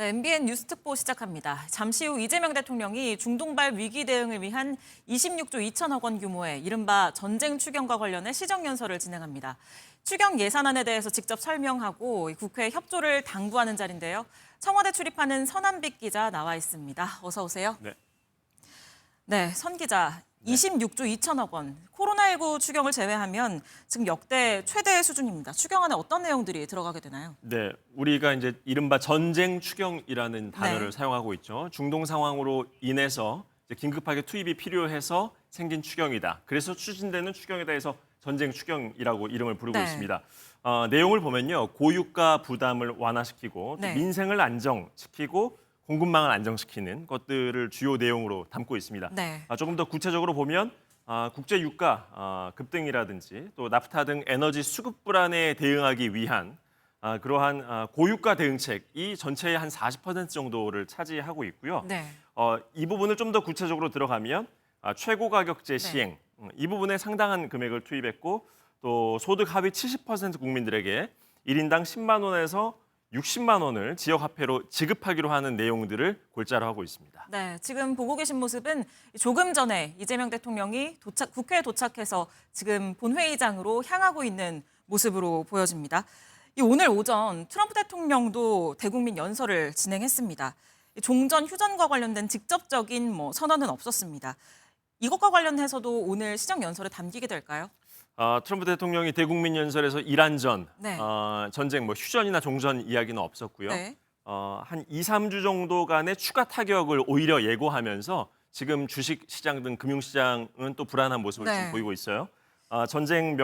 네, MBN 뉴스특보 시작합니다. 잠시 후 이재명 대통령이 중동발 위기 대응을 위한 26조 2천억 원 규모의 이른바 전쟁 추경과 관련해 시정연설을 진행합니다. 추경 예산안에 대해서 직접 설명하고 국회 협조를 당부하는 자리인데요. 청와대 출입하는 서남빛 기자 나와 있습니다. 어서 오세요. 네, 선 기자. 26조 2천억 원. 코로나19 추경을 제외하면 지금 역대 최대 수준입니다. 추경안에 어떤 내용들이 들어가게 되나요? 네, 우리가 이제 이른바 전쟁 추경이라는 단어를 사용하고 있죠. 중동 상황으로 인해서 이제 긴급하게 투입이 필요해서 생긴 추경이다. 그래서 추진되는 추경이다 해서 전쟁 추경이라고 이름을 부르고 있습니다. 내용을 보면요, 고유가 부담을 완화시키고 또 민생을 안정시키고 공급망을 안정시키는 것들을 주요 내용으로 담고 있습니다. 조금 더 구체적으로 보면 국제 유가 급등이라든지 또 나프타 등 에너지 수급 불안에 대응하기 위한 그러한 고유가 대응책이 전체의 한 40% 정도를 차지하고 있고요. 이 부분을 좀 더 구체적으로 들어가면 최고 가격제 시행, 이 부분에 상당한 금액을 투입했고 또 소득 하위 70% 국민들에게 1인당 10만 원에서 60만 원을 지역 화폐로 지급하기로 하는 내용들을 골자로 하고 있습니다. 네, 지금 보고 계신 모습은 조금 전에 이재명 대통령이 국회에 도착해서 지금 본회의장으로 향하고 있는 모습으로 보여집니다. 오늘 오전 트럼프 대통령도 대국민 연설을 진행했습니다. 종전 휴전과 관련된 직접적인 선언은 없었습니다. 이것과 관련해서도 오늘 시정 연설에 담기게 될까요? 트럼프 대통령이 대국민 연설에서 이란전, 전쟁, 휴전이나 종전 이야기는 없었고요. 한 2, 3주 정도간의 추가 타격을 오히려 예고하면서 지금 주식 시장 등 금융 시장은 또 불안한 모습을 지금 보이고 있어요. 전쟁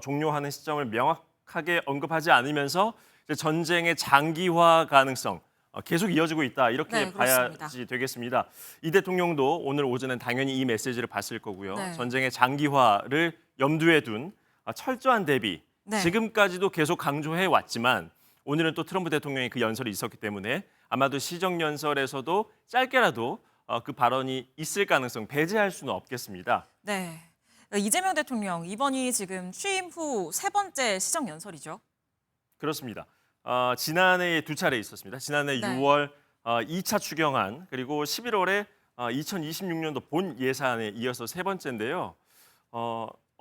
종료하는 시점을 명확하게 언급하지 않으면서 이제 전쟁의 장기화 가능성 계속 이어지고 있다 이렇게 봐야지 되겠습니다. 이 대통령도 오늘 오전엔 당연히 이 메시지를 봤을 거고요. 전쟁의 장기화를 염두에 둔 철저한 대비, 지금까지도 계속 강조해 왔지만 오늘은 또 트럼프 대통령의 그 연설이 있었기 때문에 아마도 시정연설에서도 짧게라도 그 발언이 있을 가능성 배제할 수는 없겠습니다. 네, 이재명 대통령 이번이 지금 취임 후 세 번째 시정연설이죠? 그렇습니다. 지난해 두 차례 있었습니다. 지난해 6월 2차 추경안 그리고 11월에 2026년도 본 예산에 이어서 세 번째인데요.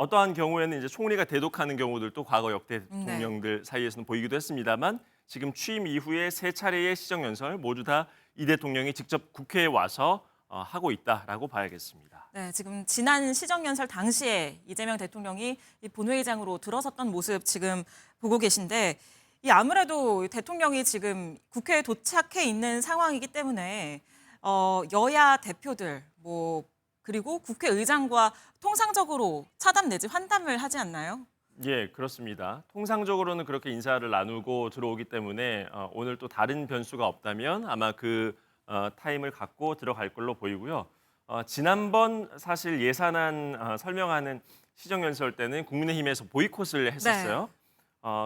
어떠한 경우에는 이제 총리가 대독하는 경우들도 과거 역대 대통령들 사이에서는 보이기도 했습니다만 지금 취임 이후에 세 차례의 시정연설 모두 다 이 대통령이 직접 국회에 와서 하고 있다라고 봐야겠습니다. 네, 지금 지난 시정연설 당시에 이재명 대통령이 이 본회의장으로 들어섰던 모습 지금 보고 계신데 아무래도 대통령이 지금 국회에 도착해 있는 상황이기 때문에 여야 대표들 그리고 국회의장과 통상적으로 차담 내지 환담을 하지 않나요? 예, 그렇습니다. 통상적으로는 그렇게 인사를 나누고 들어오기 때문에 오늘 또 다른 변수가 없다면 아마 그 타임을 갖고 들어갈 걸로 보이고요. 지난번 사실 예산안 설명하는 시정연설 때는 국민의힘에서 보이콧을 했었어요.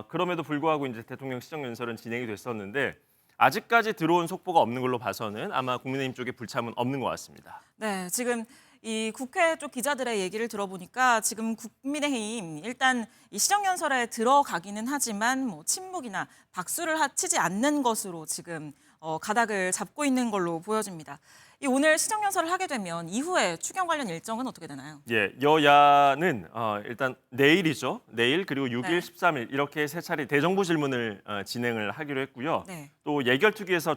그럼에도 불구하고 이제 대통령 시정연설은 진행이 됐었는데 아직까지 들어온 속보가 없는 걸로 봐서는 아마 국민의힘 쪽에 불참은 없는 것 같습니다. 네, 지금 이 국회 쪽 기자들의 얘기를 들어보니까 지금 국민의힘 일단 이 시정연설에 들어가기는 하지만 침묵이나 박수를 치지 않는 것으로 지금 가닥을 잡고 있는 걸로 보여집니다. 오늘 시정연설을 하게 되면 이후에 추경 관련 일정은 어떻게 되나요? 예, 여야는 일단 내일이죠. 내일 그리고 6일, 13일 이렇게 세 차례 대정부 질문을 진행을 하기로 했고요. 또 예결특위에서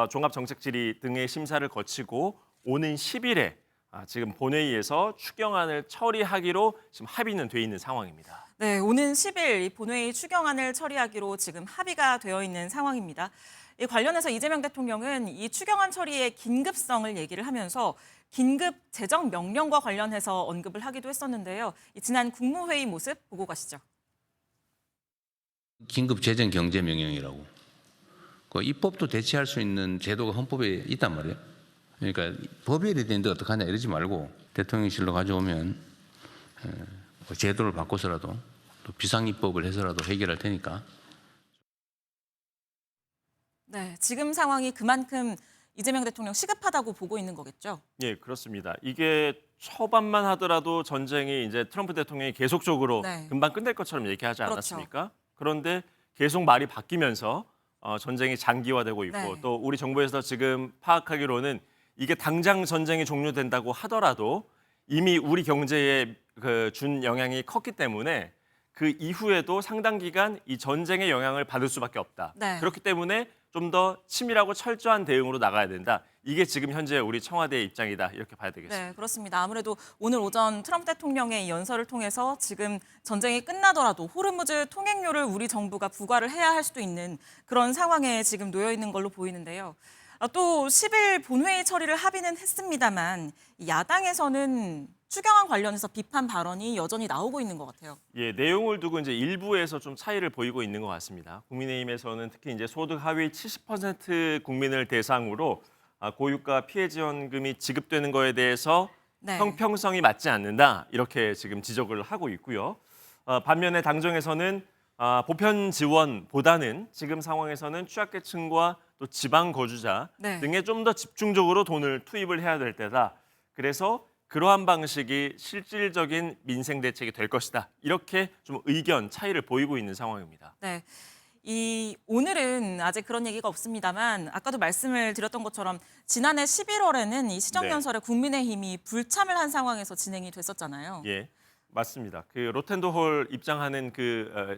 종합정책질의 등의 심사를 거치고 오는 10일에 지금 본회의에서 추경안을 처리하기로 지금 합의는 돼 있는 상황입니다. 네, 오는 10일 이 본회의 추경안을 처리하기로 지금 합의가 되어 있는 상황입니다. 이 관련해서 이재명 대통령은 이 추경안 처리의 긴급성을 얘기를 하면서 긴급 재정 명령과 관련해서 언급을 하기도 했었는데요. 지난 국무회의 모습 보고 가시죠. 긴급 재정 경제 명령이라고. 그 입법도 대체할 수 있는 제도가 헌법에 있단 말이에요. 그러니까 법이 되는데 어떡하냐 이러지 말고 대통령실로 가져오면 제도를 바꿔서라도 또 비상입법을 해서라도 해결할 테니까. 네, 지금 상황이 그만큼 이재명 대통령 시급하다고 보고 있는 거겠죠? 예, 그렇습니다. 이게 초반만 하더라도 전쟁이 이제 트럼프 대통령이 계속적으로 금방 끝날 것처럼 얘기하지 않았습니까? 그런데 계속 말이 바뀌면서 전쟁이 장기화되고 있고 네. 또 우리 정부에서 지금 파악하기로는 이게 당장 전쟁이 종료된다고 하더라도 이미 우리 경제에 준 영향이 컸기 때문에 그 이후에도 상당 기간 이 전쟁의 영향을 받을 수밖에 없다. 네. 그렇기 때문에 좀 더 치밀하고 철저한 대응으로 나가야 된다. 이게 지금 현재 우리 청와대의 입장이다. 이렇게 봐야 되겠습니다. 네, 그렇습니다. 아무래도 오늘 오전 트럼프 대통령의 이 연설을 통해서 지금 전쟁이 끝나더라도 호르무즈 통행료를 우리 정부가 부과를 해야 할 수도 있는 그런 상황에 지금 놓여 있는 걸로 보이는데요. 또 10일 본회의 처리를 합의는 했습니다만 야당에서는 추경안 관련해서 비판 발언이 여전히 나오고 있는 것 같아요. 예, 내용을 두고 이제 일부에서 좀 차이를 보이고 있는 것 같습니다. 국민의힘에서는 특히 이제 소득 하위 70% 국민을 대상으로 고유가 피해 지원금이 지급되는 거에 대해서 네. 형평성이 맞지 않는다 이렇게 지금 지적을 하고 있고요. 반면에 당정에서는 보편 지원보다는 지금 상황에서는 취약계층과 또 지방 거주자 네. 등에 좀 더 집중적으로 돈을 투입을 해야 될 때다. 그래서 그러한 방식이 실질적인 민생 대책이 될 것이다. 이렇게 좀 의견 차이를 보이고 있는 상황입니다. 네. 오늘은 아직 그런 얘기가 없습니다만 아까도 말씀을 드렸던 것처럼 지난해 11월에는 이 시정연설에 국민의힘이 불참을 한 상황에서 진행이 됐었잖아요. 예, 맞습니다. 그 로텐더홀 입장하는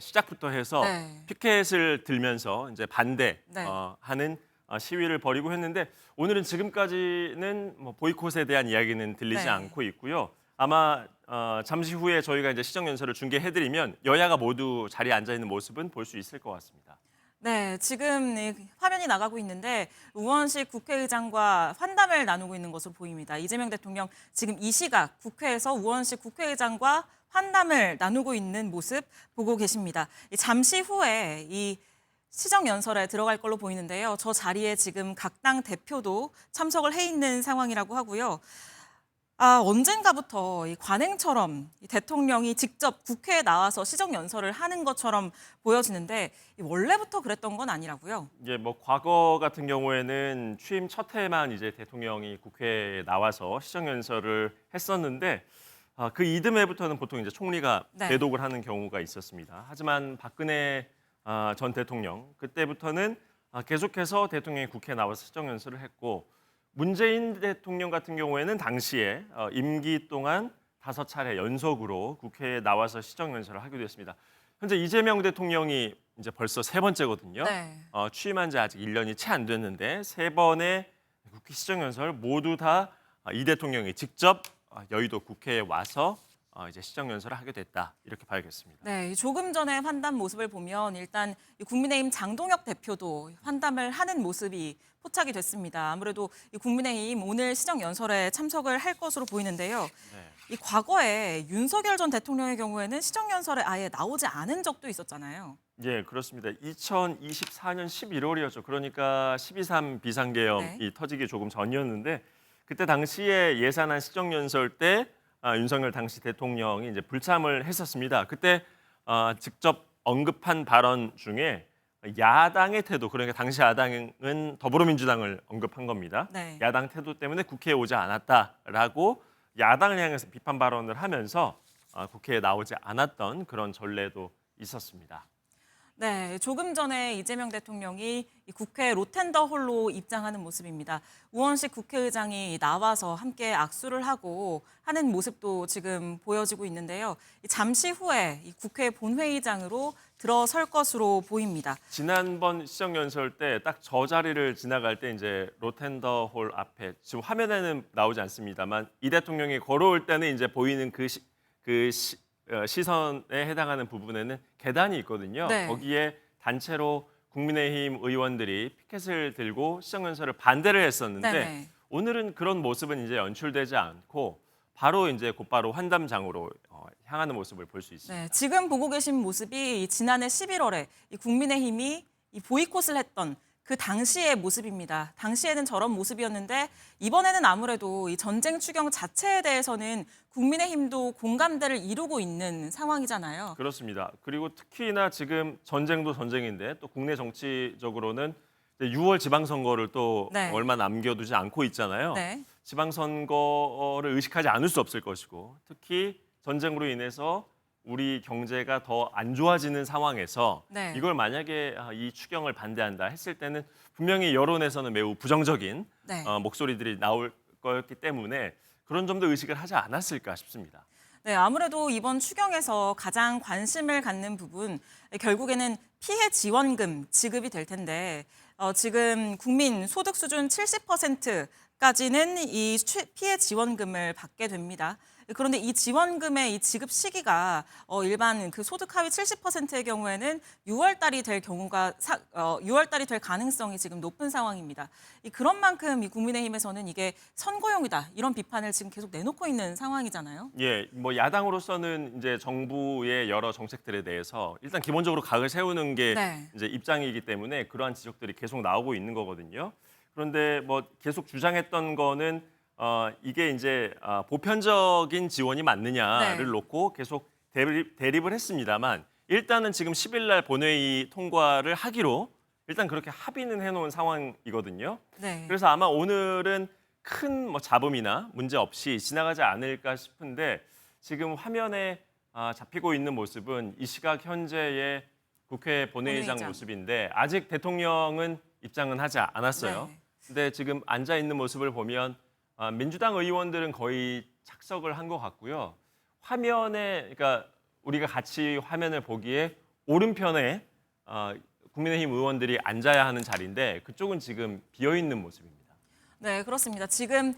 시작부터 해서 네. 피켓을 들면서 이제 반대 네. 하는 시위를 벌이고 했는데 오늘은 지금까지는 뭐 보이콧에 대한 이야기는 들리지 네. 않고 있고요. 아마 잠시 후에 저희가 이제 시정연설을 중계해드리면 여야가 모두 자리에 앉아 있는 모습은 볼 수 있을 것 같습니다. 네, 지금 화면이 나가고 있는데 우원식 국회의장과 환담을 나누고 있는 것으로 보입니다. 이재명 대통령 지금 이 시각 국회에서 우원식 국회의장과 환담을 나누고 있는 모습 보고 계십니다. 잠시 후에 이 시정연설에 들어갈 걸로 보이는데요. 저 자리에 지금 각 당 대표도 참석을 해 있는 상황이라고 하고요. 언젠가부터 이 관행처럼 이 대통령이 직접 국회에 나와서 시정연설을 하는 것처럼 보여지는데 원래부터 그랬던 건 아니라고요. 이제 뭐 과거 같은 경우에는 취임 첫 해만 이제 대통령이 국회에 나와서 시정연설을 했었는데 그 이듬해부터는 보통 이제 총리가 네. 대독을 하는 경우가 있었습니다. 하지만 박근혜 전 대통령 그때부터는 계속해서 대통령이 국회에 나와서 시정연설을 했고 문재인 대통령 같은 경우에는 당시에 임기 동안 5차례 연속으로 국회에 나와서 시정연설을 하기도 했습니다. 현재 이재명 대통령이 이제 벌써 3번째거든요. 네. 취임한 지 아직 1년이 채 안 됐는데 3번의 국회 시정연설 모두 다 이 대통령이 직접 여의도 국회에 와서 이제 시정연설을 하게 됐다 이렇게 봐야겠습니다. 네, 조금 전에 환담 모습을 보면 일단 이 국민의힘 장동혁 대표도 환담을 하는 모습이 포착이 됐습니다. 아무래도 이 국민의힘 오늘 시정연설에 참석을 할 것으로 보이는데요. 네. 이 과거에 윤석열 전 대통령의 경우에는 시정연설에 아예 나오지 않은 적도 있었잖아요. 예, 그렇습니다. 2024년 11월이었죠. 그러니까 12.3 비상계엄이 네. 터지기 조금 전이었는데 그때 당시에 예산안 시정연설 때 윤석열 당시 대통령이 이제 불참을 했었습니다. 그때 직접 언급한 발언 중에 야당의 태도, 그러니까 당시 야당은 더불어민주당을 언급한 겁니다. 네. 야당 태도 때문에 국회에 오지 않았다라고 야당을 향해서 비판 발언을 하면서 국회에 나오지 않았던 그런 전례도 있었습니다. 네, 조금 전에 이재명 대통령이 이 국회 로텐더홀로 입장하는 모습입니다. 우원식 국회의장이 나와서 함께 악수를 하고 하는 모습도 지금 보여지고 있는데요. 잠시 후에 이 국회 본회의장으로 들어설 것으로 보입니다. 지난번 시정연설 때 딱 저 자리를 지나갈 때 이제 로텐더홀 앞에 지금 화면에는 나오지 않습니다만 이 대통령이 걸어올 때는 이제 보이는 시선에 해당하는 부분에는 계단이 있거든요. 네. 거기에 단체로 국민의힘 의원들이 피켓을 들고 시정연설을 반대를 했었는데 네네. 오늘은 그런 모습은 이제 연출되지 않고 바로 이제 곧바로 환담장으로 향하는 모습을 볼 수 있습니다. 네, 지금 보고 계신 모습이 지난해 11월에 이 국민의힘이 이 보이콧을 했던 그 당시의 모습입니다. 당시에는 저런 모습이었는데 이번에는 아무래도 이 전쟁 추경 자체에 대해서는 국민의힘도 공감대를 이루고 있는 상황이잖아요. 그렇습니다. 그리고 특히나 지금 전쟁도 전쟁인데 또 국내 정치적으로는 이제 6월 지방선거를 또 네. 얼마 남겨두지 않고 있잖아요. 네. 지방선거를 의식하지 않을 수 없을 것이고 특히 전쟁으로 인해서 우리 경제가 더 안 좋아지는 상황에서 네. 이걸 만약에 이 추경을 반대한다 했을 때는 분명히 여론에서는 매우 부정적인 네. 목소리들이 나올 거였기 때문에 그런 점도 의식을 하지 않았을까 싶습니다. 네, 아무래도 이번 추경에서 가장 관심을 갖는 부분, 결국에는 피해 지원금 지급이 될 텐데, 지금 국민 소득 수준 70%까지는 이 피해 지원금을 받게 됩니다. 그런데 이 지원금의 이 지급 시기가 일반 그 소득 하위 70%의 경우에는 6월 달이 될 경우가 6월 달이 될 가능성이 지금 높은 상황입니다. 그런 만큼 이 국민의힘에서는 이게 선거용이다 이런 비판을 지금 계속 내놓고 있는 상황이잖아요. 예, 뭐 야당으로서는 이제 정부의 여러 정책들에 대해서 일단 기본적으로 각을 세우는 게 네. 이제 입장이기 때문에 그러한 지적들이 계속 나오고 있는 거거든요. 그런데 뭐 계속 주장했던 거는 이게 이제 보편적인 지원이 맞느냐를 네. 놓고 계속 대립을 했습니다만 일단은 지금 10일 날 본회의 통과를 하기로 일단 그렇게 합의는 해놓은 상황이거든요. 네. 그래서 아마 오늘은 큰 뭐 잡음이나 문제 없이 지나가지 않을까 싶은데 지금 화면에 잡히고 있는 모습은 이 시각 현재의 국회 본회의장 본회의장. 모습인데 아직 대통령은 입장은 하지 않았어요. 네. 근데 지금 앉아 있는 모습을 보면 민주당 의원들은 거의 착석을 한 것 같고요. 화면에 그러니까 우리가 같이 화면을 보기에 오른편에 국민의힘 의원들이 앉아야 하는 자리인데 그쪽은 지금 비어 있는 모습입니다. 네, 그렇습니다. 지금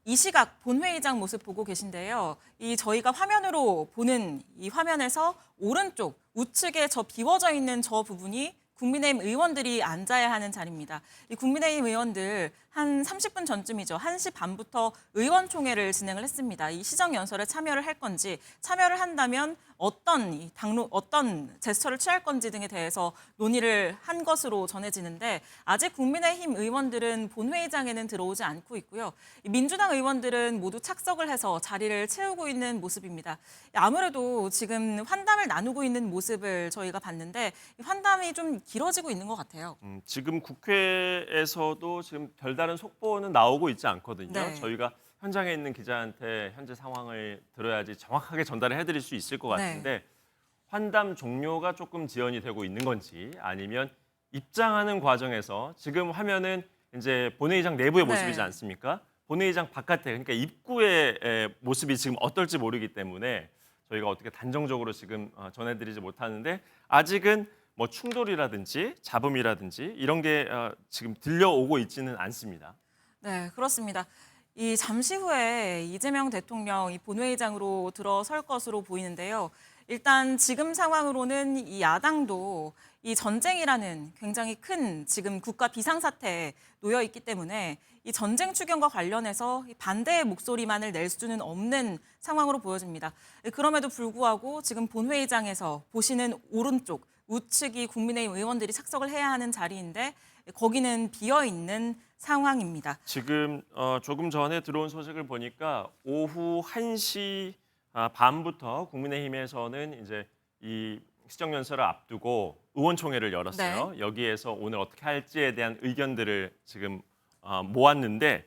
이 시각 본회의장 모습 보고 계신데요. 이 저희가 화면으로 보는 이 화면에서 오른쪽 우측에 저 비워져 있는 저 부분이 국민의힘 의원들이 앉아야 하는 자리입니다. 이 국민의힘 의원들 한 30분 전쯤이죠. 1시 반부터 의원총회를 진행을 했습니다. 이 시정연설에 참여를 할 건지, 참여를 한다면 어떤 제스처를 취할 건지 등에 대해서 논의를 한 것으로 전해지는데 아직 국민의힘 의원들은 본회의장에는 들어오지 않고 있고요. 민주당 의원들은 모두 착석을 해서 자리를 채우고 있는 모습입니다. 아무래도 지금 환담을 나누고 있는 모습을 저희가 봤는데 환담이 좀 길어지고 있는 것 같아요. 지금 국회에서도 지금 별다른 속보는 나오고 있지 않거든요. 네. 저희가 현장에 있는 기자한테 현재 상황을 들어야지 정확하게 전달을 해드릴 수 있을 것 같은데 환담 종료가 조금 지연이 되고 있는 건지 아니면 입장하는 과정에서 지금 화면은 이제 본회의장 내부의 네. 모습이지 않습니까? 본회의장 바깥에 그러니까 입구의 모습이 지금 어떨지 모르기 때문에 저희가 어떻게 단정적으로 지금 전해드리지 못하는데 아직은 뭐 충돌이라든지 잡음이라든지 이런 게 지금 들려오고 있지는 않습니다. 네, 그렇습니다. 이 잠시 후에 이재명 대통령 이 본회의장으로 들어설 것으로 보이는데요. 일단 지금 상황으로는 이 야당도 이 전쟁이라는 굉장히 큰 지금 국가 비상사태에 놓여 있기 때문에 이 전쟁 추경과 관련해서 반대의 목소리만을 낼 수는 없는 상황으로 보여집니다. 그럼에도 불구하고 지금 본회의장에서 보시는 오른쪽 우측이 국민의힘 의원들이 착석을 해야 하는 자리인데 거기는 비어 있는 상황입니다. 지금 조금 전에 들어온 소식을 보니까 오후 1시 반부터 국민의힘에서는 이제 이 시정연설을 앞두고 의원총회를 열었어요. 여기에서 오늘 어떻게 할지에 대한 의견들을 지금 모았는데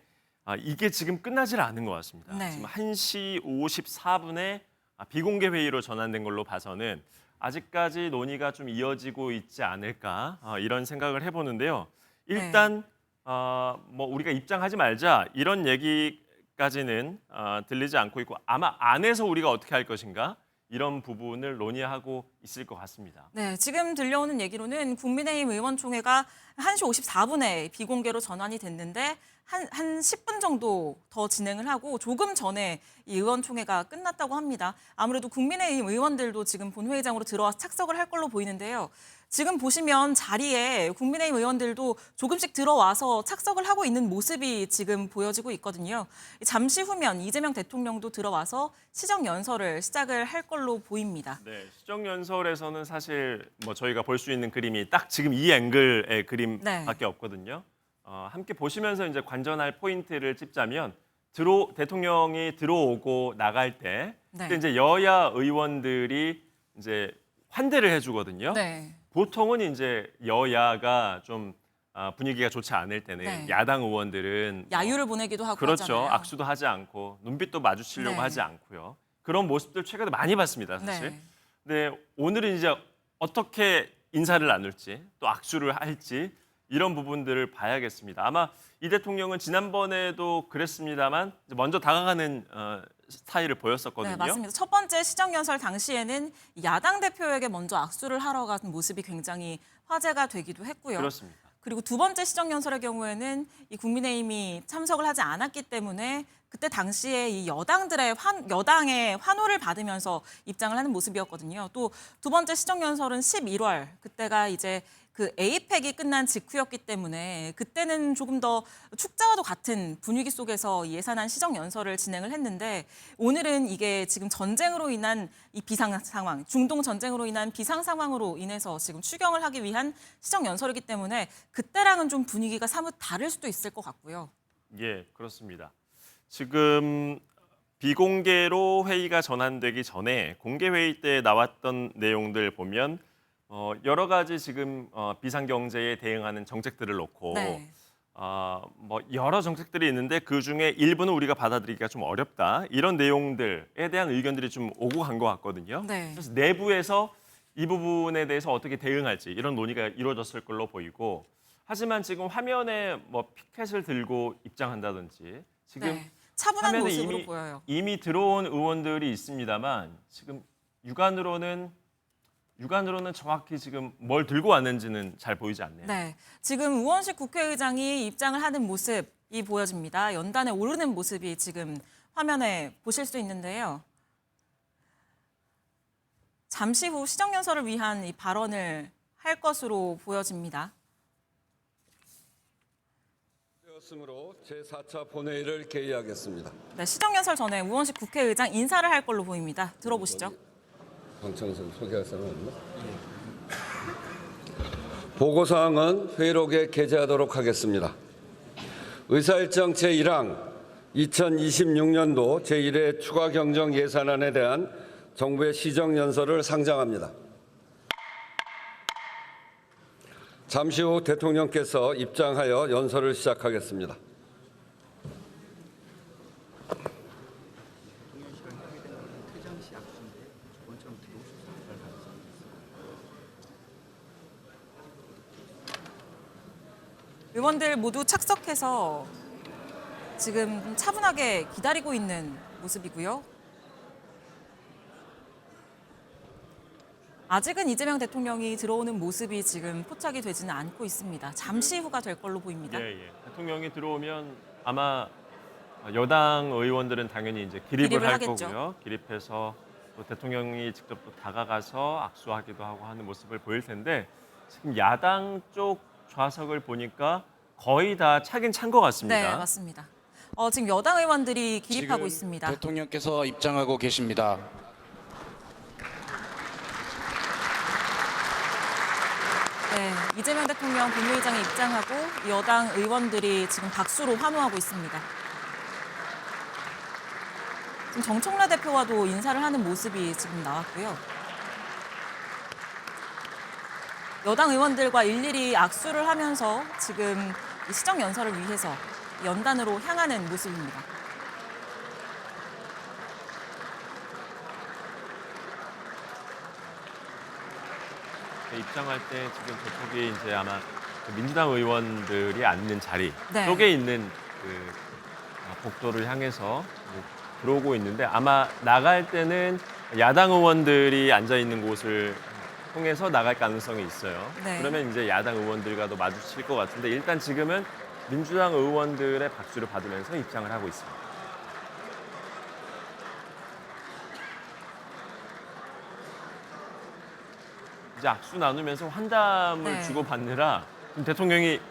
이게 지금 끝나질 않은 것 같습니다. 네. 지금 1시 54분에 비공개 회의로 전환된 걸로 봐서는 아직까지 논의가 좀 이어지고 있지 않을까 이런 생각을 해보는데요. 일단 뭐 우리가 입장하지 말자 이런 얘기까지는 들리지 않고 있고 아마 안에서 우리가 어떻게 할 것인가 이런 부분을 논의하고 있을 것 같습니다. 네, 지금 들려오는 얘기로는 국민의힘 의원총회가 1시 54분에 비공개로 전환이 됐는데 한 10분 정도 더 진행을 하고 조금 전에 이 의원총회가 끝났다고 합니다. 아무래도 국민의힘 의원들도 지금 본회의장으로 들어와서 착석을 할 걸로 보이는데요. 지금 보시면 자리에 국민의힘 의원들도 조금씩 들어와서 착석을 하고 있는 모습이 지금 보여지고 있거든요. 잠시 후면 이재명 대통령도 들어와서 시정연설을 시작을 할 걸로 보입니다. 네, 시정연설에서는 사실 뭐 저희가 볼 수 있는 그림이 딱 지금 이 앵글의 그림밖에 없거든요. 함께 보시면서 이제 관전할 포인트를 찝자면 대통령이 들어오고 나갈 때 그때 이제 여야 의원들이 이제 환대를 해주거든요. 네. 보통은 이제 여야가 좀 분위기가 좋지 않을 때는 야당 의원들은 야유를 보내기도 하고 그렇죠. 하잖아요. 악수도 하지 않고 눈빛도 마주치려고 하지 않고요. 그런 모습들 최근에 많이 봤습니다, 사실. 근데 오늘은 이제 어떻게 인사를 나눌지 또 악수를 할지 이런 부분들을 봐야겠습니다. 아마 이 대통령은 지난번에도 그랬습니다만 먼저 다가가는 스타일을 보였었거든요. 네, 맞습니다. 첫 번째 시정연설 당시에는 야당 대표에게 먼저 악수를 하러 간 모습이 굉장히 화제가 되기도 했고요. 그렇습니다. 그리고 두 번째 시정연설의 경우에는 이 국민의힘이 참석을 하지 않았기 때문에 그때 당시에 이 여당의 환호를 받으면서 입장을 하는 모습이었거든요. 또 두 번째 시정연설은 11월, 그때가 이제 그 에이펙이 끝난 직후였기 때문에 그때는 조금 더 축제와도 같은 분위기 속에서 예산안 시정 연설을 진행을 했는데 오늘은 이게 지금 전쟁으로 인한 이 비상 상황, 중동 전쟁으로 인한 비상 상황으로 인해서 지금 추경을 하기 위한 시정 연설이기 때문에 그때랑은 좀 분위기가 사뭇 다를 수도 있을 것 같고요. 예, 그렇습니다. 지금 비공개로 회의가 전환되기 전에 공개 회의 때 나왔던 내용들 보면 여러 가지 지금 비상경제에 대응하는 정책들을 놓고 네. 뭐 여러 정책들이 있는데 그 중에 일부는 우리가 받아들이기가 좀 어렵다 이런 내용들에 대한 의견들이 좀 오고 간 것 같거든요. 네. 그래서 내부에서 이 부분에 대해서 어떻게 대응할지 이런 논의가 이루어졌을 걸로 보이고 하지만 지금 화면에 뭐 피켓을 들고 입장한다든지 지금 네. 차분한 화면에 모습으로 보여요. 이미 들어온 의원들이 있습니다만 지금 육안으로는 정확히 지금 뭘 들고 왔는지는 잘 보이지 않네요. 네, 지금 우원식 국회의장이 입장을 하는 모습이 보여집니다. 연단에 오르는 모습이 지금 화면에 보실 수 있는데요. 잠시 후 시정연설을 위한 이 발언을 할 것으로 보여집니다. 되었으므로 제4차 본회의를 개의하겠습니다. 네, 시정연설 전에 우원식 국회의장 인사를 할 걸로 보입니다. 들어보시죠. 방청석 소개할 사람 없나? 보고사항은 회의록에 게재하도록 하겠습니다. 의사일정 제1항 2026년도 제1회 추가 경정 예산안에 대한 정부의 시정연설을 상정합니다. 잠시 후 대통령께서 입장하여 연설을 시작하겠습니다. 의원들 모두 착석해서 지금 차분하게 기다리고 있는 모습이고요. 아직은 이재명 대통령이 들어오는 모습이 지금 포착이 되지는 않고 있습니다. 잠시 후가 될 걸로 보입니다. 예. 대통령이 들어오면 아마 여당 의원들은 당연히 이제 기립을 할 하겠죠. 거고요. 기립해서 또 대통령이 직접 또 다가가서 악수하기도 하고 하는 모습을 보일 텐데 지금 야당 쪽 좌석을 보니까 거의 다 차긴 찬 것 같습니다. 네, 맞습니다. 지금 여당 의원들이 기립하고 지금 있습니다. 대통령께서 입장하고 계십니다. 네, 이재명 대통령 본회의장에 입장하고 여당 의원들이 지금 박수로 환호하고 있습니다. 지금 정청래 대표와도 인사를 하는 모습이 지금 나왔고요. 여당 의원들과 일일이 악수를 하면서 지금 이 시정 연설을 위해서 연단으로 향하는 모습입니다. 입장할 때 지금 저쪽이 이제 아마 민주당 의원들이 앉는 자리 네. 쪽에 있는 그 복도를 향해서 들어오고 있는데 아마 나갈 때는 야당 의원들이 앉아 있는 곳을 통해서 나갈 가능성이 있어요. 네. 그러면 이제 야당 의원들과도 마주칠 것 같은데 일단 지금은 민주당 의원들의 박수를 받으면서 입장을 하고 있습니다. 이제 악수 나누면서 환담을 네. 주고받느라 지금 대통령이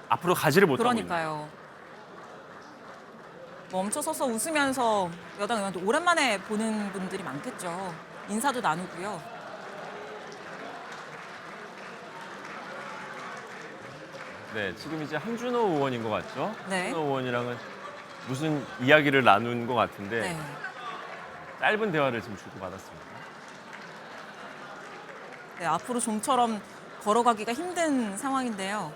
앞으로 가지를 못하고 있는 그러니까요. 멈춰서서 웃으면서 여당 의원들 오랜만에 보는 분들이 많겠죠. 인사도 나누고요. 네, 지금 이제 한준호 의원인 것 같죠? 네. 한준호 의원이랑은 무슨 이야기를 나눈 것 같은데 네. 짧은 대화를 지금 주고받았습니다. 네, 앞으로 좀처럼 걸어가기가 힘든 상황인데요.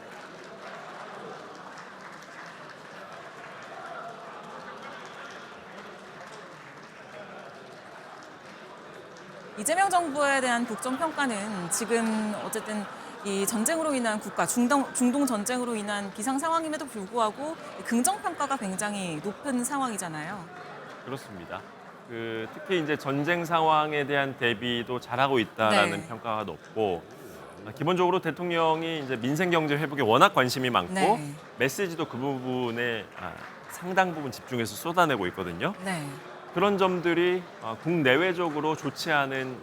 이재명 정부에 대한 국정평가는 지금 어쨌든 이 전쟁으로 인한 중동 전쟁으로 인한 비상 상황임에도 불구하고 긍정평가가 굉장히 높은 상황이잖아요. 그렇습니다. 특히 이제 전쟁 상황에 대한 대비도 잘하고 있다라는 네. 평가가 높고 기본적으로 대통령이 이제 민생 경제 회복에 워낙 관심이 많고 네. 메시지도 그 부분에 상당 부분 집중해서 쏟아내고 있거든요. 네. 그런 점들이 국내외적으로 좋지 않은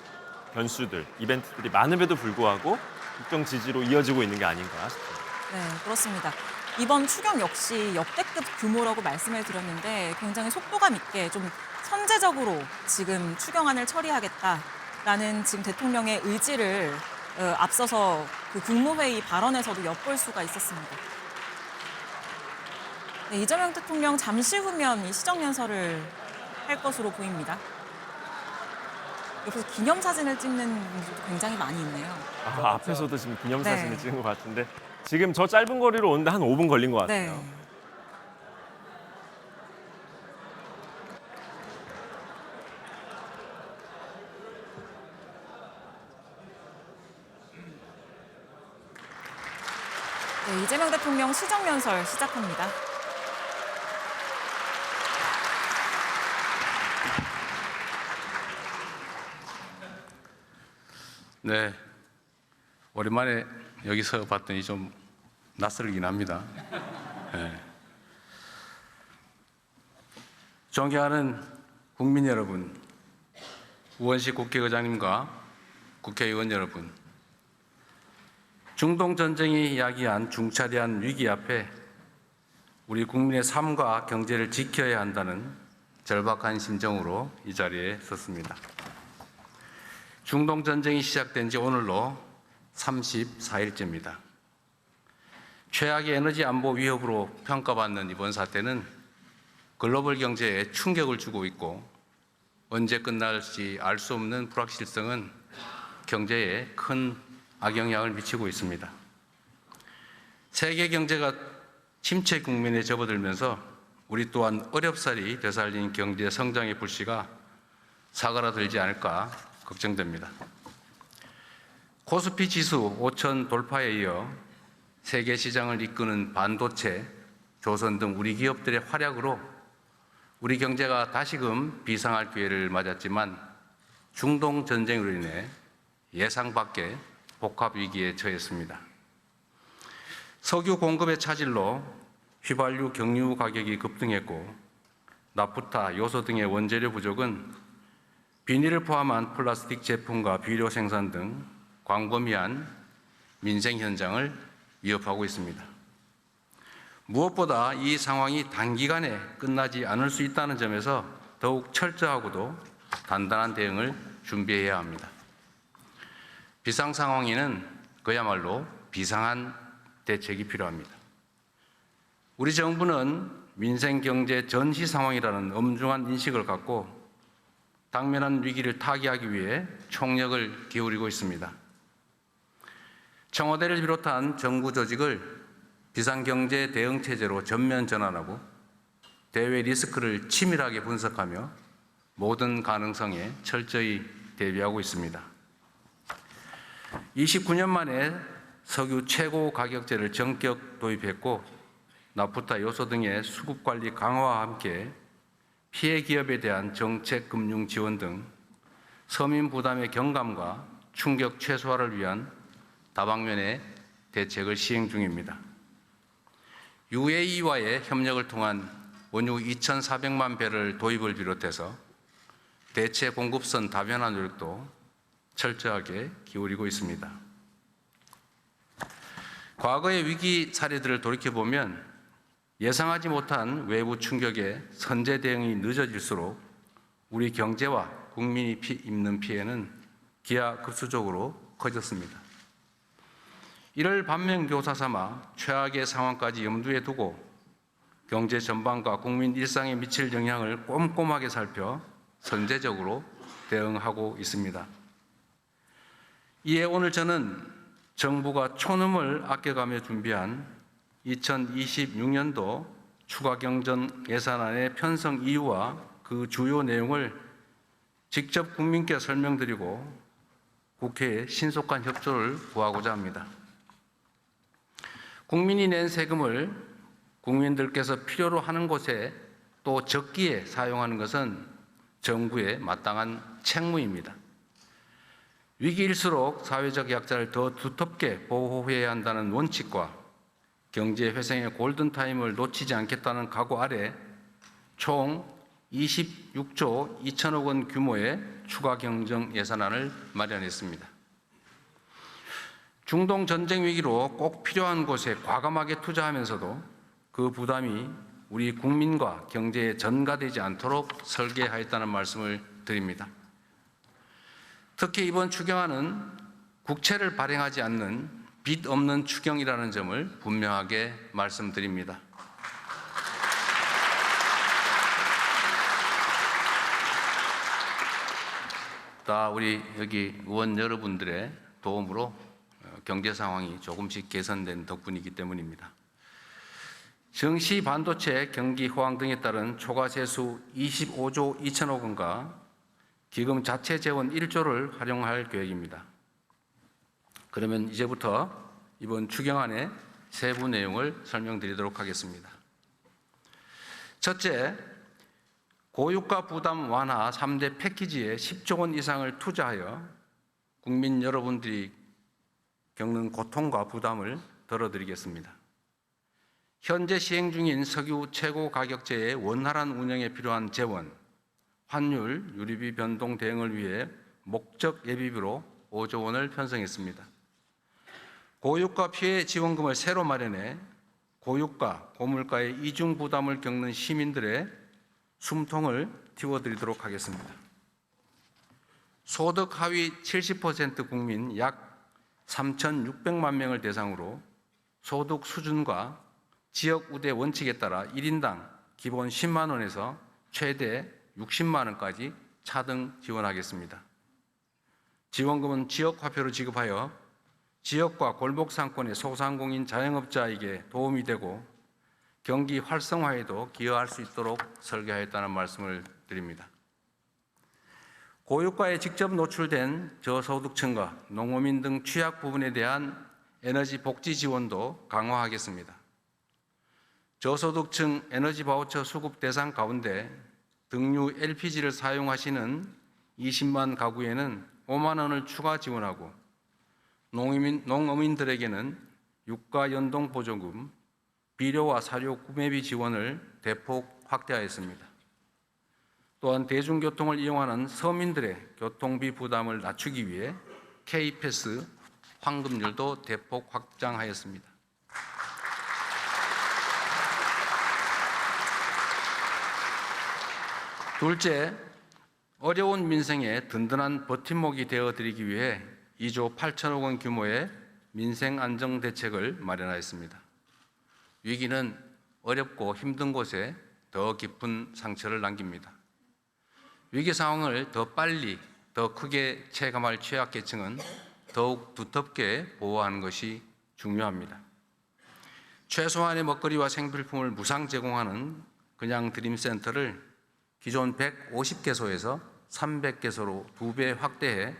변수들, 이벤트들이 많음에도 불구하고 국정 지지로 이어지고 있는 게 아닌가 싶습니다. 네, 그렇습니다. 이번 추경 역시 역대급 규모라고 말씀을 드렸는데 굉장히 속도감 있게 좀 선제적으로 지금 추경안을 처리하겠다라는 지금 대통령의 의지를 앞서서 그 국무회의 발언에서도 엿볼 수가 있었습니다. 네, 이재명 대통령 잠시 후면 이 시정연설을 할 것으로 보입니다. 옆에서 기념사진을 찍는 분들도 굉장히 많이 있네요. 앞에서도 지금 기념사진을 네. 찍은 것 같은데 지금 저 짧은 거리로 오는데 한 5분 걸린 것 같아요. 네. 네, 이재명 대통령 시정연설 시작합니다. 네, 오랜만에 여기서 봤더니 좀 낯설긴 합니다. 네. 존경하는 국민 여러분, 우원식 국회의장님과 국회의원 여러분, 중동 전쟁이 야기한 중차대한 위기 앞에 우리 국민의 삶과 경제를 지켜야 한다는 절박한 심정으로 이 자리에 섰습니다. 중동 전쟁이 시작된 지 오늘로 34일째입니다. 최악의 에너지 안보 위협으로 평가받는 이번 사태는 글로벌 경제에 충격을 주고 있고 언제 끝날지 알 수 없는 불확실성은 경제에 큰 악영향을 미치고 있습니다. 세계 경제가 침체 국면에 접어들면서 우리 또한 어렵사리 되살린 경제 성장의 불씨가 사그라들지 않을까 걱정됩니다. 코스피 지수 5천 돌파에 이어 세계 시장을 이끄는 반도체, 조선 등 우리 기업들의 활약으로 우리 경제가 다시금 비상할 기회를 맞았지만 중동 전쟁으로 인해 예상 밖의 복합 위기에 처했습니다. 석유 공급의 차질로 휘발유, 경유 가격이 급등했고 나프타, 요소 등의 원재료 부족은 비닐을 포함한 플라스틱 제품과 비료 생산 등 광범위한 민생 현장을 위협하고 있습니다. 무엇보다 이 상황이 단기간에 끝나지 않을 수 있다는 점에서 더욱 철저하고도 단단한 대응을 준비해야 합니다. 비상 상황에는 그야말로 비상한 대책이 필요합니다. 우리 정부는 민생 경제 전시 상황이라는 엄중한 인식을 갖고 당면한 위기를 타개하기 위해 총력을 기울이고 있습니다. 청와대를 비롯한 정부 조직을 비상경제 대응 체제로 전면 전환하고 대외 리스크를 치밀하게 분석하며 모든 가능성에 철저히 대비하고 있습니다. 29년 만에 석유 최고 가격제를 전격 도입했고 나프타, 요소 등의 수급 관리 강화와 함께 피해 기업에 대한 정책 금융 지원 등 서민 부담의 경감과 충격 최소화를 위한 다방면의 대책을 시행 중입니다. UAE와의 협력을 통한 원유 2,400만 배럴 도입을 비롯해서 대체 공급선 다변화 노력도 철저하게 기울이고 있습니다. 과거의 위기 사례들을 돌이켜보면 예상하지 못한 외부 충격에 선제 대응이 늦어질수록 우리 경제와 국민이 입는 피해는 기하급수적으로 커졌습니다. 이를 반면교사 삼아 최악의 상황까지 염두에 두고 경제 전반과 국민 일상에 미칠 영향을 꼼꼼하게 살펴 선제적으로 대응하고 있습니다. 이에 오늘 저는 정부가 촌음을 아껴가며 준비한 2026년도 추가경정 예산안의 편성 이유와 그 주요 내용을 직접 국민께 설명드리고 국회에 신속한 협조를 구하고자 합니다. 국민이 낸 세금을 국민들께서 필요로 하는 곳에 또 적기에 사용하는 것은 정부의 마땅한 책무입니다. 위기일수록 사회적 약자를 더 두텁게 보호해야 한다는 원칙과 경제 회생의 골든타임을 놓치지 않겠다는 각오 아래 총 26조 2천억 원 규모의 추가 경정 예산안을 마련했습니다. 중동 전쟁 위기로 꼭 필요한 곳에 과감하게 투자하면서도 그 부담이 우리 국민과 경제에 전가되지 않도록 설계하였다는 말씀을 드립니다. 특히 이번 추경안은 국채를 발행하지 않는 빚 없는 추경이라는 점을 분명하게 말씀드립니다. 다 우리 여기 의원 여러분들의 도움으로 경제 상황이 조금씩 개선된 덕분이기 때문입니다. 정시 반도체 경기 호황 등에 따른 초과 세수 25조 2천억 원과 기금 자체 재원 1조를 활용할 계획입니다. 그러면 이제부터 이번 추경안의 세부 내용을 설명드리도록 하겠습니다. 첫째, 고유가 부담 완화 3대 패키지에 10조 원 이상을 투자하여 국민 여러분들이 겪는 고통과 부담을 덜어드리겠습니다. 현재 시행 중인 석유 최고 가격제의 원활한 운영에 필요한 재원, 환율, 유류비 변동 대응을 위해 목적 예비비로 5조 원을 편성했습니다. 고유가 피해 지원금을 새로 마련해 고유가, 고물가의 이중 부담을 겪는 시민들의 숨통을 틔워드리도록 하겠습니다. 소득 하위 70% 국민 약 3,600만 명을 대상으로 소득 수준과 지역 우대 원칙에 따라 1인당 기본 10만 원에서 최대 60만 원까지 차등 지원하겠습니다. 지원금은 지역 화폐로 지급하여 지역과 골목 상권의 소상공인 자영업자에게 도움이 되고 경기 활성화에도 기여할 수 있도록 설계하였다는 말씀을 드립니다. 고유가에 직접 노출된 저소득층과 농어민 등 취약 부분에 대한 에너지 복지 지원도 강화하겠습니다. 저소득층 에너지 바우처 수급 대상 가운데 등유 LPG를 사용하시는 20만 가구에는 5만 원을 추가 지원하고 농어민들에게는 유가 연동 보조금, 비료와 사료 구매비 지원을 대폭 확대하였습니다. 또한 대중교통을 이용하는 서민들의 교통비 부담을 낮추기 위해 K패스 환급률도 대폭 확장하였습니다. 둘째, 어려운 민생에 든든한 버팀목이 되어드리기 위해 2조 8천억 원 규모의 민생안정대책을 마련하였습니다. 위기는 어렵고 힘든 곳에 더 깊은 상처를 남깁니다. 위기 상황을 더 빨리, 더 크게 체감할 취약계층은 더욱 두텁게 보호하는 것이 중요합니다. 최소한의 먹거리와 생필품을 무상 제공하는 그냥 드림센터를 기존 150개소에서 300개소로 2배 확대해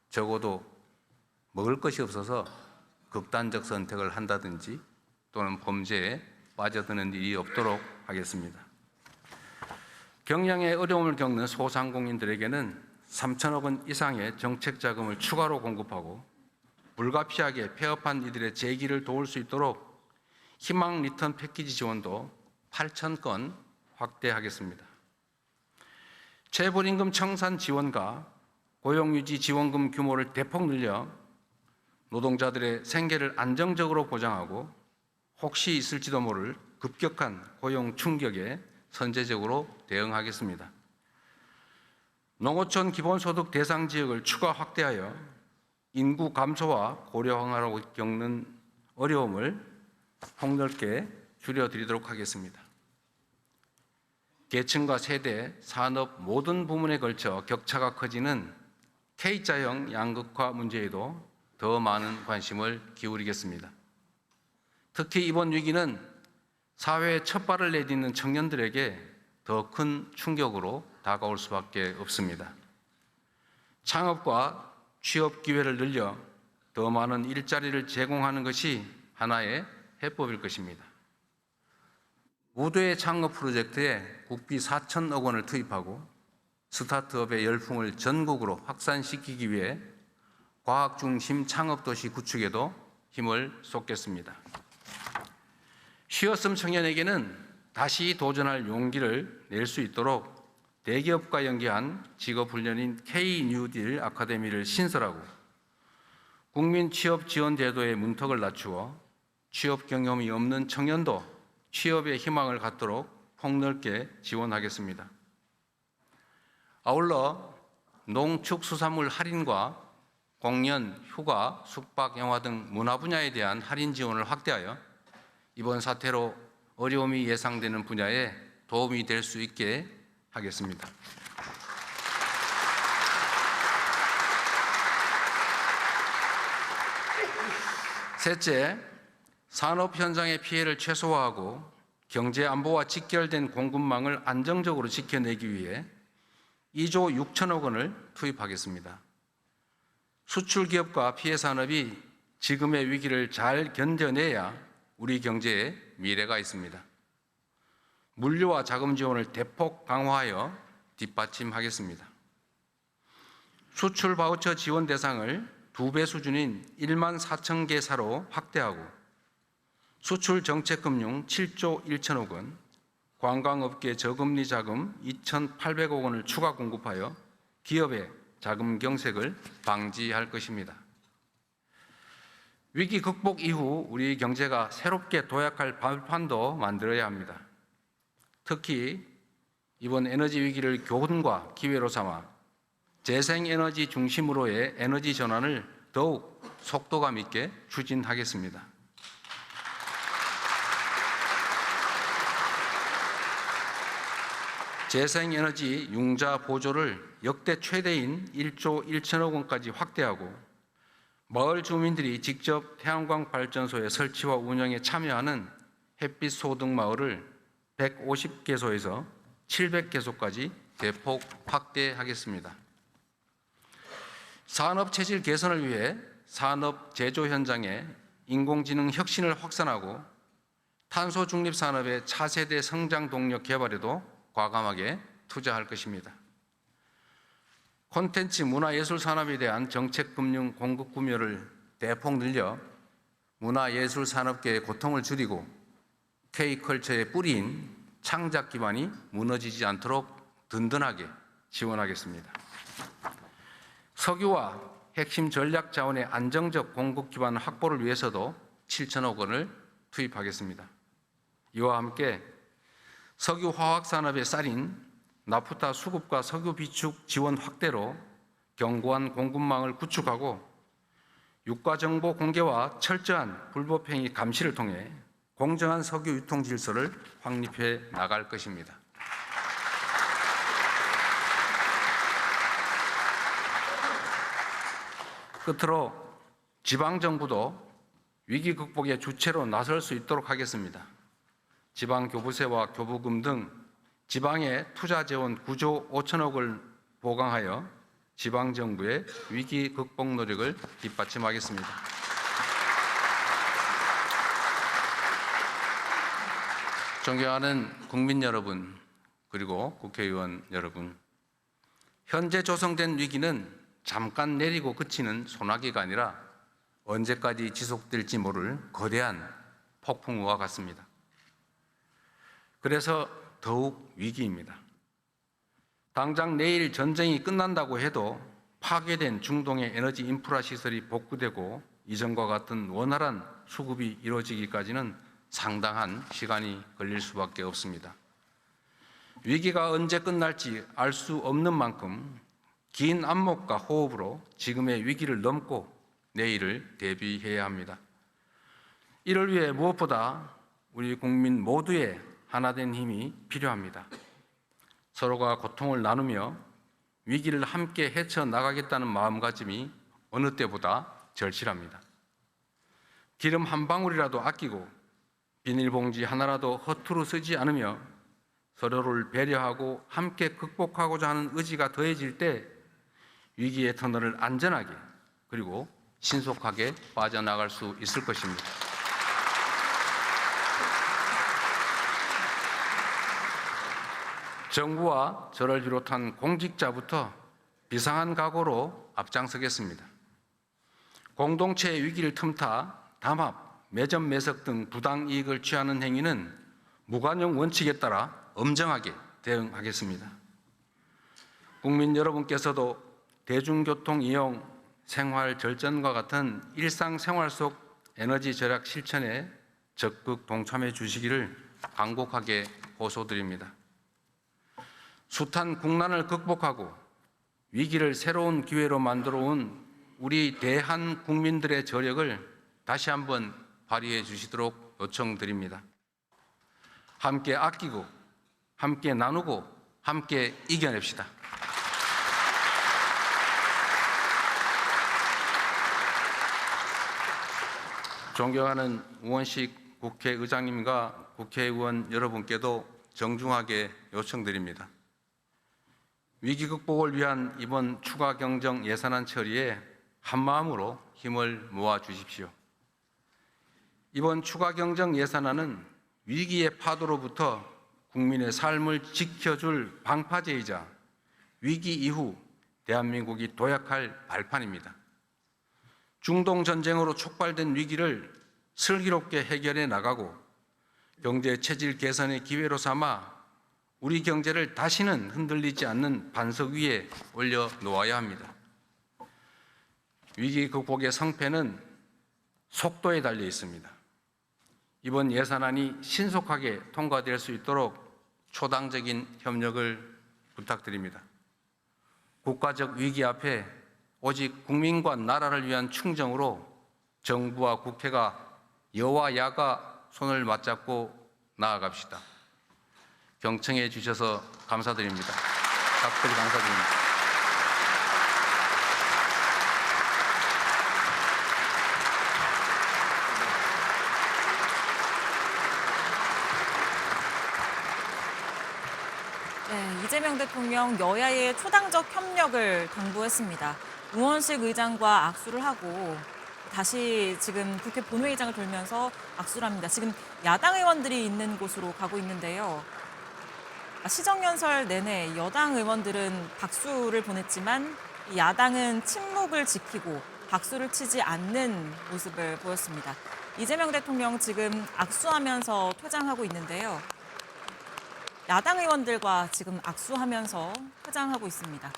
적어도 먹을 것이 없어서 극단적 선택을 한다든지 또는 범죄에 빠져드는 일이 없도록 하겠습니다. 경영에 어려움을 겪는 소상공인들에게는 3천억 원 이상의 정책 자금을 추가로 공급하고 불가피하게 폐업한 이들의 재기를 도울 수 있도록 희망 리턴 패키지 지원도 8천 건 확대하겠습니다. 재벌임금 청산 지원과 고용유지 지원금 규모를 대폭 늘려 노동자들의 생계를 안정적으로 보장하고 혹시 있을지도 모를 급격한 고용 충격에 선제적으로 대응하겠습니다. 농어촌 기본소득 대상 지역을 추가 확대하여 인구 감소와 고령화로 겪는 어려움을 폭넓게 줄여드리도록 하겠습니다. 계층과 세대, 산업 모든 부문에 걸쳐 격차가 커지는 K자형 양극화 문제에도 더 많은 관심을 기울이겠습니다. 특히 이번 위기는 사회에 첫 발을 내딛는 청년들에게 더 큰 충격으로 다가올 수밖에 없습니다. 창업과 취업 기회를 늘려 더 많은 일자리를 제공하는 것이 하나의 해법일 것입니다. 무도의 창업 프로젝트에 국비 4천억 원을 투입하고 스타트업의 열풍을 전국으로 확산시키기 위해 과학 중심 창업도시 구축에도 힘을 쏟겠습니다. 쉬었음 청년에게는 다시 도전할 용기를 낼 수 있도록 대기업과 연계한 직업훈련인 K-뉴딜 아카데미를 신설하고 국민 취업 지원 제도의 문턱을 낮추어 취업 경험이 없는 청년도 취업의 희망을 갖도록 폭넓게 지원하겠습니다. 아울러 농축수산물 할인과 공연, 휴가, 숙박, 영화 등 문화 분야에 대한 할인 지원을 확대하여 이번 사태로 어려움이 예상되는 분야에 도움이 될 수 있게 하겠습니다. 셋째, 산업 현장의 피해를 최소화하고 경제 안보와 직결된 공급망을 안정적으로 지켜내기 위해 2조 6천억 원을 투입하겠습니다. 수출 기업과 피해 산업이 지금의 위기를 잘 견뎌내야 우리 경제에 미래가 있습니다. 물류와 자금 지원을 대폭 강화하여 뒷받침하겠습니다. 수출 바우처 지원 대상을 2배 수준인 1만 4천 개 사로 확대하고 수출 정책금융 7조 1천억 원, 관광업계 저금리 자금 2,800억 원을 추가 공급하여 기업의 자금 경색을 방지할 것입니다. 위기 극복 이후 우리 경제가 새롭게 도약할 발판도 만들어야 합니다. 특히 이번 에너지 위기를 교훈과 기회로 삼아 재생에너지 중심으로의 에너지 전환을 더욱 속도감 있게 추진하겠습니다. 재생에너지 융자 보조를 역대 최대인 1조 1천억 원까지 확대하고 마을 주민들이 직접 태양광 발전소의 설치와 운영에 참여하는 햇빛 소득 마을을 150개소에서 700개소까지 대폭 확대하겠습니다. 산업 체질 개선을 위해 산업 제조 현장에 인공지능 혁신을 확산하고 탄소 중립 산업의 차세대 성장 동력 개발에도 과감하게 투자할 것입니다. 콘텐츠 문화예술 산업에 대한 정책 금융 공급 구매를 대폭 늘려 문화예술 산업계의 고통을 줄이고 K컬처의 뿌리인 창작 기반이 무너지지 않도록 든든하게 지원하겠습니다. 석유와 핵심 전략 자원의 안정적 공급 기반 확보를 위해서도 7천억 원을 투입하겠습니다. 이와 함께 석유 화학 산업의 쌀인 나프타 수급과 석유 비축 지원 확대로 견고한 공급망을 구축하고 유가 정보 공개와 철저한 불법 행위 감시를 통해 공정한 석유 유통 질서를 확립해 나갈 것입니다. 끝으로 지방정부도 위기 극복의 주체로 나설 수 있도록 하겠습니다. 지방교부세와 교부금 등 지방의 투자 재원 9조 5천억을 보강하여 지방정부의 위기 극복 노력을 뒷받침하겠습니다. 존경하는 국민 여러분, 그리고 국회의원 여러분, 현재 조성된 위기는 잠깐 내리고 그치는 소나기가 아니라 언제까지 지속될지 모를 거대한 폭풍우와 같습니다. 그래서 더욱 위기입니다. 당장 내일 전쟁이 끝난다고 해도 파괴된 중동의 에너지 인프라 시설이 복구되고 이전과 같은 원활한 수급이 이루어지기까지는 상당한 시간이 걸릴 수밖에 없습니다. 위기가 언제 끝날지 알 수 없는 만큼 긴 안목과 호흡으로 지금의 위기를 넘고 내일을 대비해야 합니다. 이를 위해 무엇보다 우리 국민 모두의 하나된 힘이 필요합니다. 서로가 고통을 나누며 위기를 함께 헤쳐나가겠다는 마음가짐이 어느 때보다 절실합니다. 기름 한 방울이라도 아끼고 비닐봉지 하나라도 허투루 쓰지 않으며 서로를 배려하고 함께 극복하고자 하는 의지가 더해질 때 위기의 터널을 안전하게 그리고 신속하게 빠져나갈 수 있을 것입니다. 정부와 저를 비롯한 공직자부터 비상한 각오로 앞장서겠습니다. 공동체의 위기를 틈타 담합, 매점 매석 등 부당 이익을 취하는 행위는 무관용 원칙에 따라 엄정하게 대응하겠습니다. 국민 여러분께서도 대중교통 이용, 생활 절전과 같은 일상생활 속 에너지 절약 실천에 적극 동참해 주시기를 간곡하게 호소드립니다. 숱한 국난을 극복하고 위기를 새로운 기회로 만들어 온 우리 대한 국민들의 저력을 다시 한번 발휘해 주시도록 요청드립니다. 함께 아끼고, 함께 나누고, 함께 이겨냅시다. 존경하는 우원식 국회의장님과 국회의원 여러분께도 정중하게 요청드립니다. 위기 극복을 위한 이번 추가 경정 예산안 처리에 한마음으로 힘을 모아 주십시오. 이번 추가 경정 예산안은 위기의 파도로부터 국민의 삶을 지켜줄 방파제이자 위기 이후 대한민국이 도약할 발판입니다. 중동 전쟁으로 촉발된 위기를 슬기롭게 해결해 나가고 경제 체질 개선의 기회로 삼아 우리 경제를 다시는 흔들리지 않는 반석 위에 올려놓아야 합니다. 위기 극복의 성패는 속도에 달려 있습니다. 이번 예산안이 신속하게 통과될 수 있도록 초당적인 협력을 부탁드립니다. 국가적 위기 앞에 오직 국민과 나라를 위한 충정으로 정부와 국회가 여와 야가 손을 맞잡고 나아갑시다. 경청해 주셔서 감사드립니다. 각별히 감사드립니다. 네, 이재명 대통령 여야의 초당적 협력을 당부했습니다. 우원식 의장과 악수를 하고 다시 지금 국회 본회의장을 돌면서 악수를 합니다. 지금 야당 의원들이 있는 곳으로 가고 있는데요. 시정연설 내내 여당 의원들은 박수를 보냈지만 야당은 침묵을 지키고 박수를 치지 않는 모습을 보였습니다. 이재명 대통령 지금 악수하면서 퇴장하고 있는데요. 야당 의원들과 지금 악수하면서 퇴장하고 있습니다.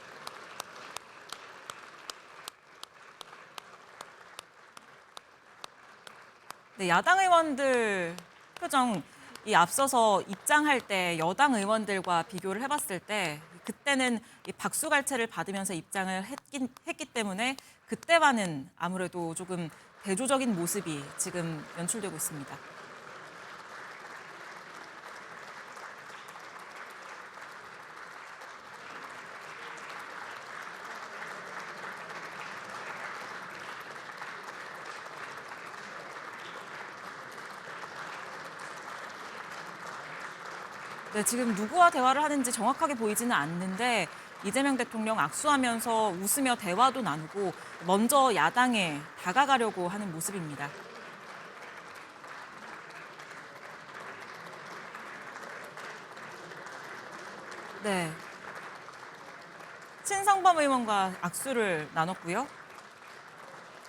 네, 야당 의원들 표정, 이 앞서서 입장할 때 여당 의원들과 비교를 해봤을 때 그때는 이 박수갈채를 받으면서 입장을 했기 때문에 그때와는 아무래도 조금 대조적인 모습이 지금 연출되고 있습니다. 네, 지금 누구와 대화를 하는지 정확하게 보이지는 않는데 이재명 대통령 악수하면서 웃으며 대화도 나누고 먼저 야당에 다가가려고 하는 모습입니다. 네, 신상범 의원과 악수를 나눴고요.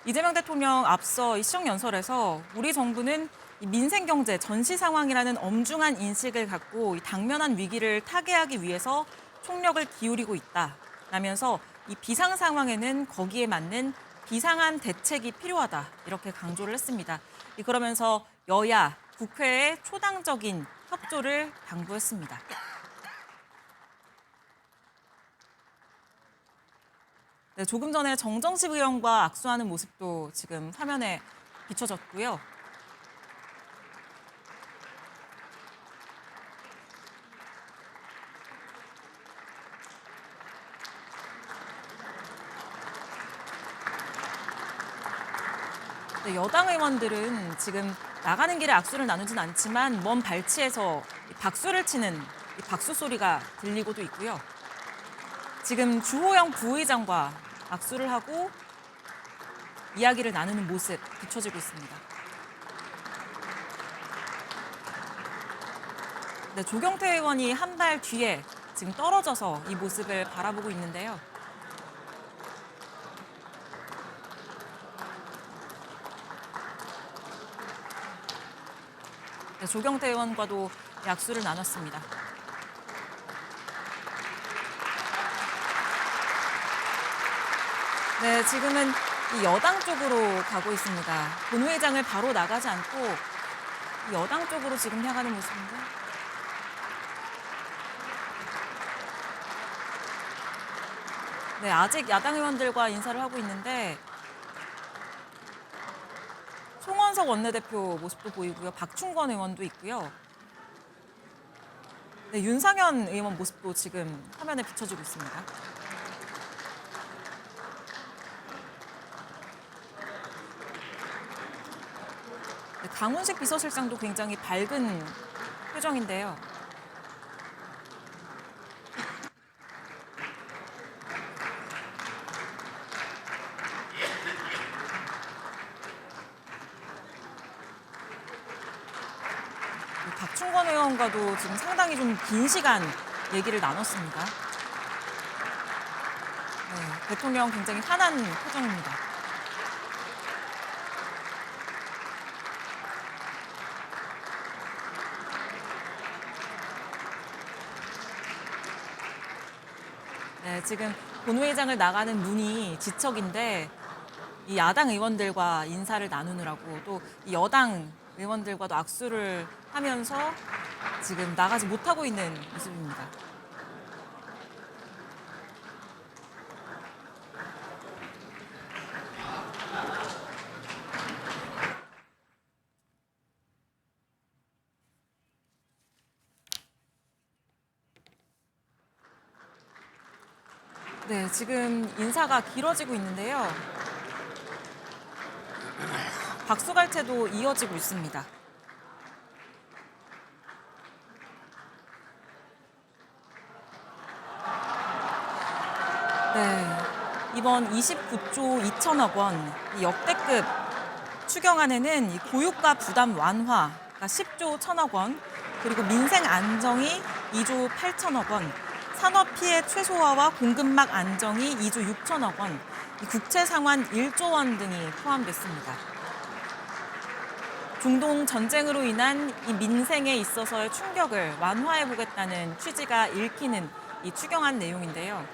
이재명 대통령 앞서 이 시정연설에서 우리 정부는 이 민생경제 전시 상황이라는 엄중한 인식을 갖고 이 당면한 위기를 타개하기 위해서 총력을 기울이고 있다 라면서 이 비상 상황에는 거기에 맞는 비상한 대책이 필요하다 이렇게 강조를 했습니다. 그러면서 여야, 국회의 초당적인 협조를 당부했습니다. 네, 조금 전에 정정식 의원과 악수하는 모습도 지금 화면에 비춰졌고요. 네, 여당 의원들은 지금 나가는 길에 악수를 나누진 않지만 먼 발치에서 박수를 치는 박수 소리가 들리고도 있고요. 지금 주호영 부의장과 악수를 하고 이야기를 나누는 모습 비춰지고 있습니다. 네, 조경태 의원이 한 발 뒤에 지금 떨어져서 이 모습을 바라보고 있는데요. 네, 조경태 의원과도 악수를 나눴습니다. 네, 지금은 이 여당 쪽으로 가고 있습니다. 본회의장을 바로 나가지 않고 이 여당 쪽으로 지금 향하는 모습인데. 네, 아직 야당 의원들과 인사를 하고 있는데 송원석 원내대표 모습도 보이고요. 박충건 의원도 있고요. 네, 윤상현 의원 모습도 지금 화면에 비춰지고 있습니다. 네, 강훈식 비서실장도 굉장히 밝은 표정인데요. 박충건 의원과도 지금 상당히 좀 긴 시간 얘기를 나눴습니다. 네, 대통령 굉장히 환한 표정입니다. 네, 지금 본회의장을 나가는 문이 지척인데 이 야당 의원들과 인사를 나누느라고 또 이 여당 의원들과도 악수를 하면서 지금 나가지 못하고 있는 모습입니다. 네, 지금 인사가 길어지고 있는데요. 박수갈채도 이어지고 있습니다. 네, 이번 29조 2천억 원 이 역대급 추경안에는 이 고유가 부담 완화가 10조 1천억 원, 그리고 민생 안정이 2조 8천억 원, 산업 피해 최소화와 공급망 안정이 2조 6천억 원, 이 국채 상환 1조 원 등이 포함됐습니다. 중동 전쟁으로 인한 이 민생에 있어서의 충격을 완화해 보겠다는 취지가 읽히는 이 추경안 내용인데요.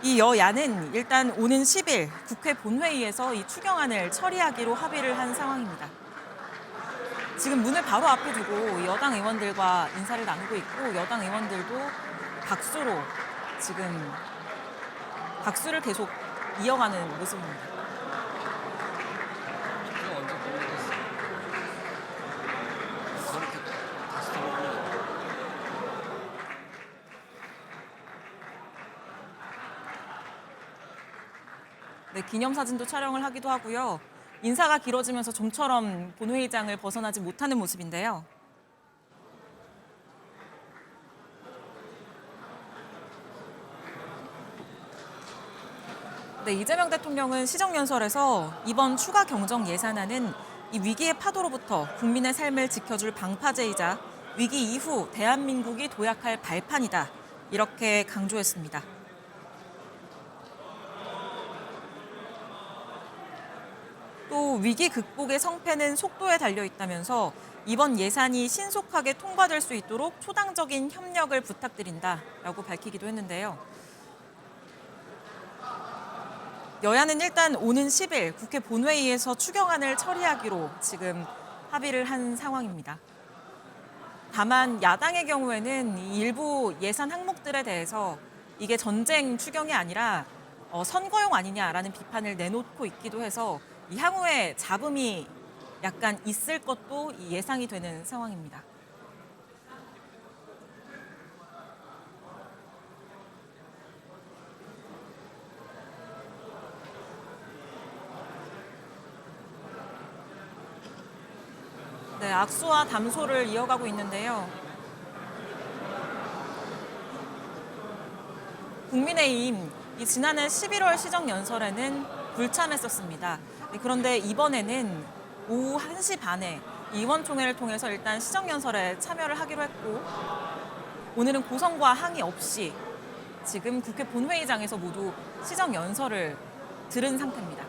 이 여야는 일단 오는 10일 국회 본회의에서 이 추경안을 처리하기로 합의를 한 상황입니다. 지금 문을 바로 앞에 두고 여당 의원들과 인사를 나누고 있고 여당 의원들도 박수로 지금 박수를 계속 이어가는 모습입니다. 네, 기념사진도 촬영을 하기도 하고요. 인사가 길어지면서 좀처럼 본회의장을 벗어나지 못하는 모습인데요. 네, 이재명 대통령은 시정연설에서 이번 추가 경정 예산안은 이 위기의 파도로부터 국민의 삶을 지켜줄 방파제이자 위기 이후 대한민국이 도약할 발판이다. 이렇게 강조했습니다. 또 위기 극복의 성패는 속도에 달려 있다면서 이번 예산이 신속하게 통과될 수 있도록 초당적인 협력을 부탁드린다라고 밝히기도 했는데요. 여야는 일단 오는 10일 국회 본회의에서 추경안을 처리하기로 지금 합의를 한 상황입니다. 다만 야당의 경우에는 일부 예산 항목들에 대해서 이게 전쟁 추경이 아니라 선거용 아니냐라는 비판을 내놓고 있기도 해서 이 향후에 잡음이 약간 있을 것도 예상이 되는 상황입니다. 네, 악수와 담소를 이어가고 있는데요. 국민의힘 이 지난해 11월 시정연설에는 불참했었습니다. 그런데 이번에는 오후 1시 반에 의원총회를 통해서 일단 시정연설에 참여를 하기로 했고 오늘은 고성과 항의 없이 지금 국회 본회의장에서 모두 시정연설을 들은 상태입니다.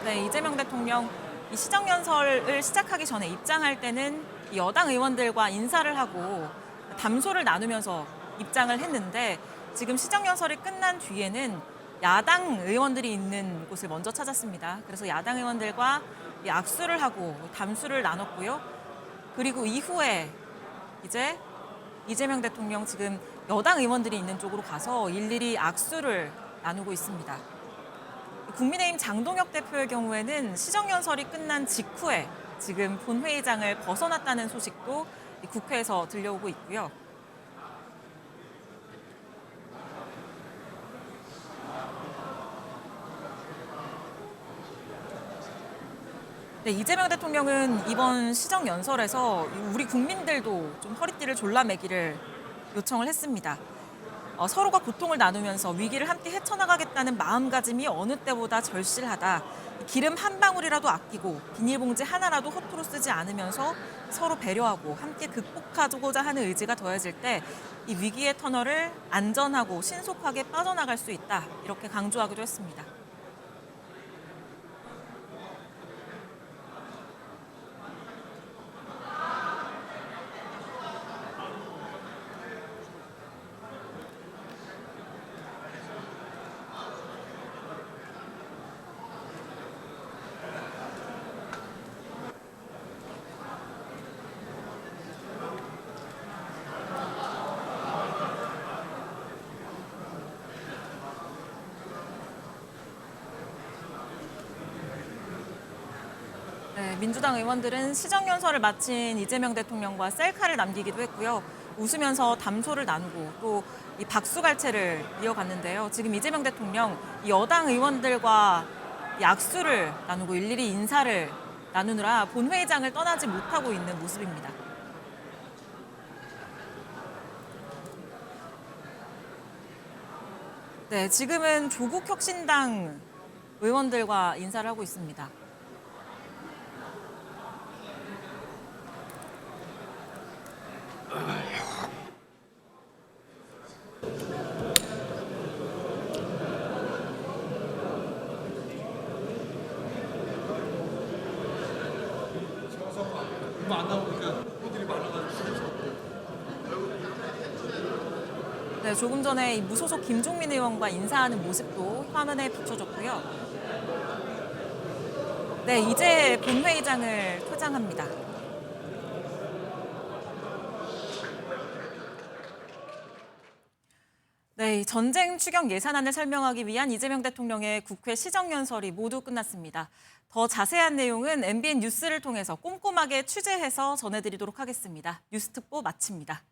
네, 이재명 대통령 이 시정연설을 시작하기 전에 입장할 때는 여당 의원들과 인사를 하고 담소를 나누면서 입장을 했는데 지금 시정연설이 끝난 뒤에는 야당 의원들이 있는 곳을 먼저 찾았습니다. 그래서 야당 의원들과 악수를 하고 담수를 나눴고요. 그리고 이후에 이제 이재명 대통령 지금 여당 의원들이 있는 쪽으로 가서 일일이 악수를 나누고 있습니다. 국민의힘 장동혁 대표의 경우에는 시정연설이 끝난 직후에 지금 본회의장을 벗어났다는 소식도 국회에서 들려오고 있고요. 네, 이재명 대통령은 이번 시정연설에서 우리 국민들도 좀 허리띠를 졸라매기를 요청을 했습니다. 서로가 고통을 나누면서 위기를 함께 헤쳐나가겠다는 마음가짐이 어느 때보다 절실하다. 기름 한 방울이라도 아끼고 비닐봉지 하나라도 허투루 쓰지 않으면서 서로 배려하고 함께 극복하고자 하는 의지가 더해질 때 이 위기의 터널을 안전하고 신속하게 빠져나갈 수 있다. 이렇게 강조하기도 했습니다. 네, 민주당 의원들은 시정연설을 마친 이재명 대통령과 셀카를 남기기도 했고요. 웃으면서 담소를 나누고 또 이 박수갈채를 이어갔는데요. 지금 이재명 대통령 이 여당 의원들과 이 악수를 나누고 일일이 인사를 나누느라 본회의장을 떠나지 못하고 있는 모습입니다. 네, 지금은 조국혁신당 의원들과 인사를 하고 있습니다. 네, 조금 전에 이 무소속 김종민 의원과 인사하는 모습도 화면에 비춰졌고요. 네, 이제 본회의장을 퇴장합니다. 네, 전쟁 추경 예산안을 설명하기 위한 이재명 대통령의 국회 시정연설이 모두 끝났습니다. 더 자세한 내용은 MBN 뉴스를 통해서 꼼꼼하게 취재해서 전해드리도록 하겠습니다. 뉴스특보 마칩니다.